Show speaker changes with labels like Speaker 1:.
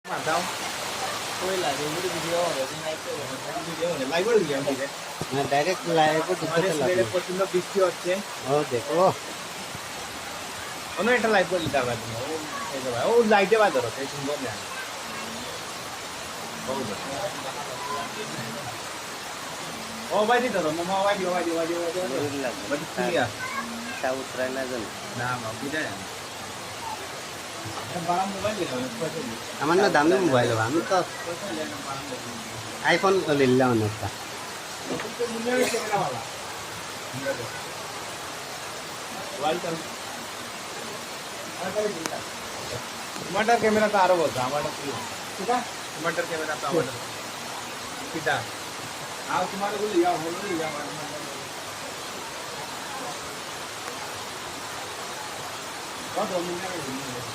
Speaker 1: Mà sao? Tôi là video video rồi đi ngay video này live করে দিলাম ঠিক আছে
Speaker 2: না ডাইরেক্ট লাইভে
Speaker 1: আমাদের
Speaker 2: ঢুকতে
Speaker 1: সিলেটে
Speaker 2: লাগবে।
Speaker 1: প্রচন্ড বৃষ্টি হচ্ছে
Speaker 2: ও দেখো
Speaker 1: অন্য একটা লাইভ করে দিতে হবে তুমি ও এই যে ভাই ও লাইটে বাদ ধরো এই সুন্দর না ও ভাই দিতে ধরো মামা ভাই দিও ভাই ক্লিয়ার
Speaker 2: তা উতরায় না জানো।
Speaker 1: না মা বুঝা যায় বাড়া মোবাইল দিলাম
Speaker 2: আমার না দামি মোবাইল আমি তো আইফোন নিলাম একটা।
Speaker 1: टमाटर कैमरा तो आरो बोलता टमाटर ठीक है टमाटर कैमरा तो टमाटर किता आओ तुम्हारे को लिया हो लिया बहुत 2 मिनट में